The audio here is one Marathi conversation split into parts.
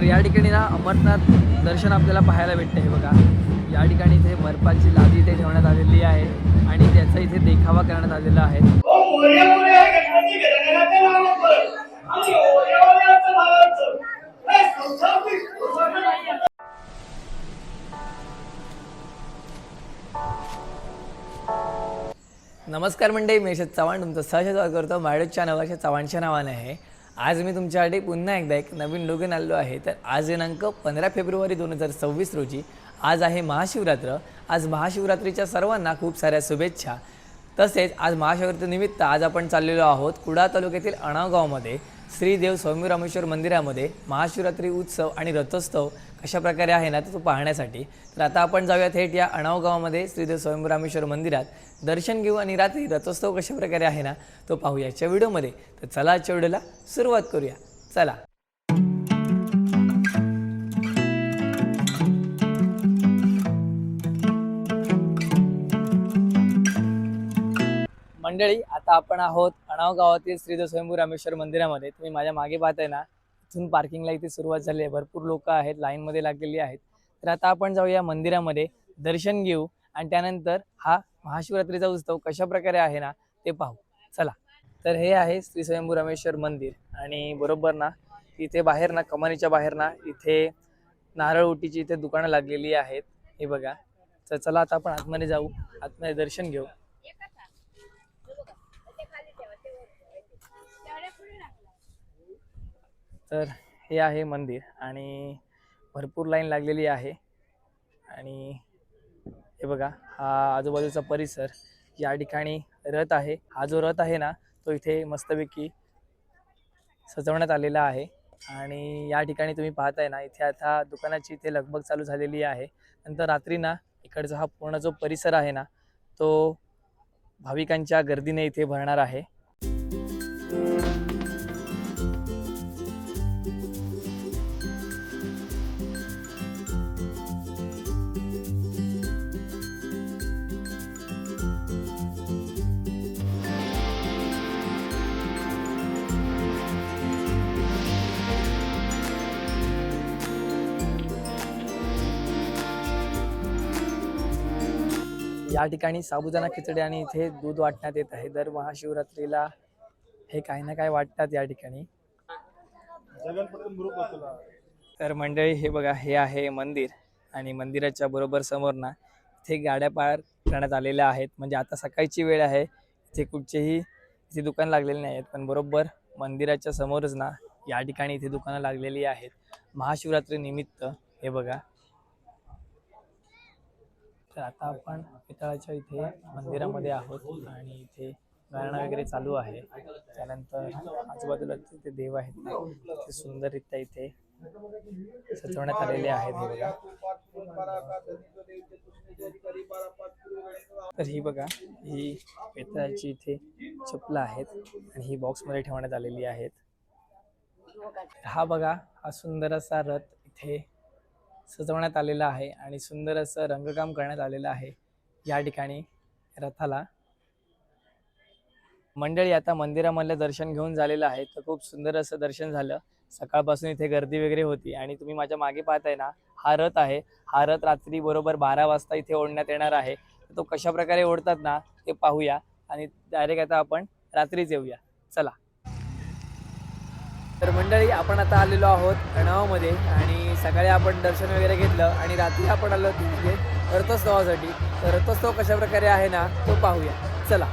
या ठिकाणी ना अमरनाथ दर्शन आपल्याला पाहायला भेटतं आहे बघा। या ठिकाणी इथे बर्फाची लादी इथे ठेवण्यात आलेली आहे आणि त्याचा इथे देखावा करण्यात आलेला आहे। नमस्कार मंडळी, मी यशत चव्हाण तुमचं सहज स्वागत करतो मॅडोच्या नावाच्या चव्हाणच्या नावाने आहे। आज मी तुमच्यासाठी पुन्हा एकदा एक नवीन लोगन आलो आहे। तर आज दिनांक 15 फेब्रुवारी 2026 रोजी आज आहे महाशिवरात्र। आज महाशिवरात्रीच्या सर्वांना खूप साऱ्या शुभेच्छा। तसेच आज महाशिवरात्री निमित्त आज आपण चाललेलो आहोत कुडाळ तालुक्यातील अणाव गावामध्ये श्री देव स्वामी रामेश्वर मंदिरामध्ये महाशिवरात्री उत्सव आणि रथोत्सव कशा प्रकारे आहे ना तो पाहण्यासाठी। तर आता आपण जाऊया थेट या अणाव गावामध्ये श्री देव स्वामी रामेश्वर मंदिरात दर्शन घेऊ आणि रात्री रथोत्सव कशा प्रकारे आहे ना तो पाहूया आजच्या व्हिडिओमध्ये। तर चला आजच्या व्हिडिओला सुरुवात करूया, चला। मंडळी, आता आपण आहोत अणाव गावातील श्री देव स्वामी रामेश्वर मंदिरामध्ये। तुम्ही माझ्या मागे पाहताय ना, इथून पार्किंगला इथे सुरुवात झाली आहे। भरपूर लोक आहेत, लाईनमध्ये लागलेली आहेत। तर आता आपण जाऊया मंदिरामध्ये, दर्शन घेऊ आणि त्यानंतर हा महाशिवरात्रीचा उत्सव कशा प्रकारे आहे ना ते पाहू, चला। तर हे आहे श्री स्वयंभू रामेश्वर मंदिर आणि बरोबर ना इथे बाहेर ना कमानीच्या बाहेर ना इथे नारळ ओटीची इथे दुकानं लागलेली आहेत, हे बघा। तर चला आता आपण आतमध्ये जाऊ, आतमध्ये दर्शन घेऊ। तर हे आहे मंदिर आणि भरपूर लाईन लागलेली आहे आणि हे बघा हा आजूबाजूचा परिसर। या ठिकाणी रथ आहे, हा जो रथ आहे ना तो इथे मस्तपैकी सजवण्यात आलेला आहे आणि या ठिकाणी तुम्ही पाहताय ना इथे आता दुकानाची इथे लगबग चालू झालेली आहे। नंतर रात्री ना इकडचा हा पूर्ण जो परिसर आहे ना तो भाविकांच्या गर्दीने इथे भरणार आहे। या ठिकाणी साबुदाणा खिचडी आणि इथे दूध वाटण्यात येत आहे। दर महाशिवरात्रीला हे काही ना काय वाटतात या ठिकाणी। तर मंडळी हे बघा, हे आहे मंदिर आणि मंदिराच्या बरोबर समोर ना इथे गाड्या पार्क करण्यात आलेल्या आहेत। म्हणजे आता सकाळची वेळ आहे, इथे कुठचेही इथे दुकान लागलेले नाही आहेत, पण बरोबर मंदिराच्या समोरच ना या ठिकाणी इथे दुकानं लागलेली आहेत महाशिवरात्री निमित्त, हे बघा। तर आता आपण पितळाच्या इथे मंदिरामध्ये आहोत आणि इथे गाणं वगैरे चालू आहे। त्यानंतर आजूबाजूला तिथे देव आहेत ना ते सुंदररित्या इथे सजवण्यात आलेले आहेत, हे बघा। तर ही बघा, ही पितळाची इथे चपला आहेत आणि ही बॉक्समध्ये ठेवण्यात आलेली आहेत। हा बघा, हा सुंदर असा रथ इथे सजवण्यात आलेला आहे आणि सुंदर असं रंगकाम करण्यात आलेलं आहे या ठिकाणी रथाला। मंडळी, आता मंदिरामधलं दर्शन घेऊन झालेलं आहे। तर खूप सुंदर असं दर्शन झालं। सकाळपासून इथे गर्दी वगैरे होती आणि तुम्ही माझ्या मागे पाहताय ना हा रथ आहे। हा रथ रात्री बरोबर 12 वाजता इथे ओढण्यात येणार आहे। तो कशा प्रकारे ओढतात ना ते पाहूया आणि डायरेक्ट आता आपण रात्रीच येऊया, चला। तर मंडळी, आपण आता आलेलो आहोत अणावमध्ये आणि सकाळी आपण दर्शन वगैरे घेतलं आणि रात्री आपण आलो तिथे रथोत्सवासाठी। तर रथोत्सव कशा प्रकारे आहे ना तो पाहूया, चला।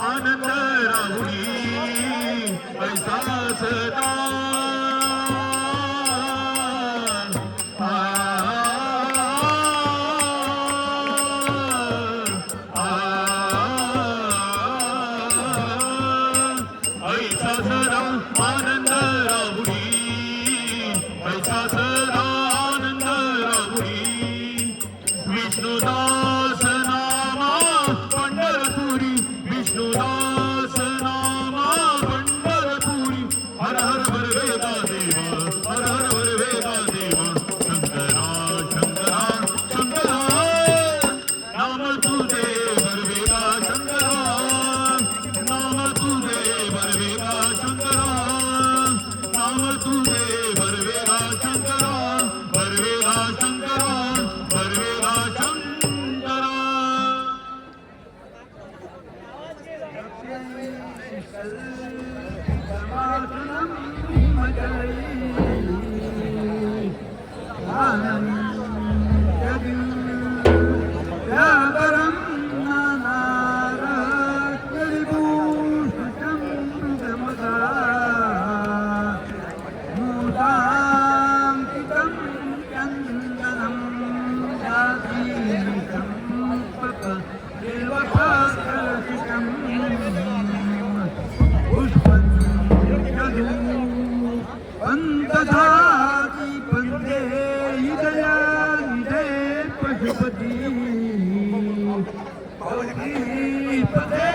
आनंद राहुरी पैसा सदा ऐसा सदा आनंद राहुरी पैसा सदा आनंद राहुरी विष्णुदास नामा पंढरपुरी विष्णुदास नामा पंढरपुरी हर हर वर वेदा देवा हर हर वर वेदा देवा शंकरा शंकरा शंकरा नाम तुझे वर वेदा शंकरा नाम तुझे वर वेदा शंकरा नाम तुझे वर वेदा शंकरा वर वेदा शंकरा वर वेदा शंकरा पंतधाती पंते हृदया निधे पशुपती पदे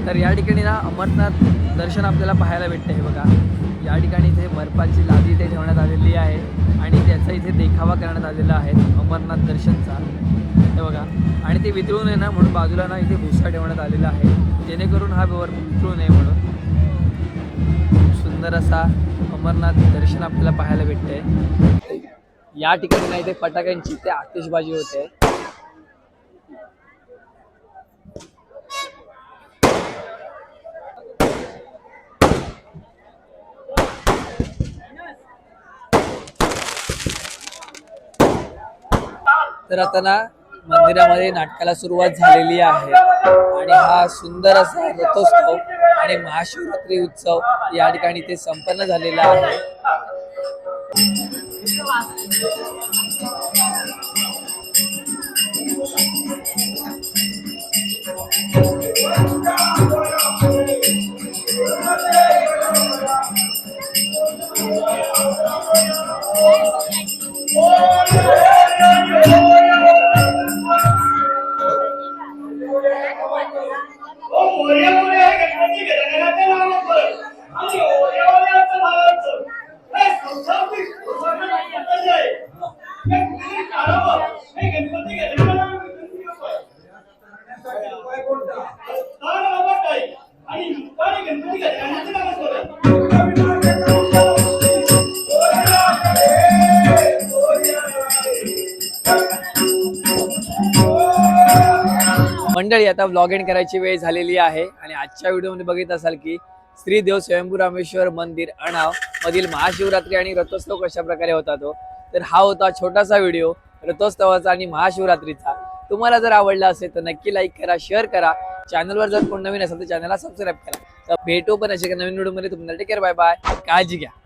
तर या ठिकाणी ना अमरनाथ दर्शन आपल्याला पाहायला भेटतं आहे बघा. या ठिकाणी इथे बर्फाची लादी इथे ठेवण्यात आलेली आहे आणि त्याचा इथे देखावा करण्यात आलेला आहे अमरनाथ दर्शनचा, हे बघा. आणि ते वितळू नये ना म्हणून बाजूला ना इथे भुसा ठेवण्यात आलेला आहे, जेणेकरून हा बर्फ वितळू नये म्हणून. सुंदर असा अमरनाथ दर्शन आपल्याला पाहायला भेटतंय. या ठिकाणी ना इथे फटाक्यांची ते आतिषबाजी होते. तर आता ना मंदिरामध्ये नाटकाला सुरुवात झालेली आहे आणि हा सुंदर असा रथोत्सव आणि महाशिवरात्री उत्सव या ठिकाणी ते संपन्न झालेला आहे. मंडळी आता व्लॉग एंड करायची वेळ झालेली आहे आणि आजच्या व्हिडिओमध्ये बघित असाल की श्री देव स्वयंभू रामेश्वर मंदिर अणाव मधील महाशिवरात्री आणि रथोत्सव कशा प्रकारे होता तो. तर हा होता छोटासा व्हिडिओ रथोत्सवाचा आणि महाशिवरात्रीचा. तुम्हाला जर आवडला असेल तर नक्की लाईक करा, शेअर करा. चॅनलवर जर कोण नवीन असेल तर चॅनलला सबस्क्राईब करा. तर भेटू पण अशा नवीन व्हिडिओमध्ये. तुम्हाला टेक केअर, बाय बाय, काळजी घ्या.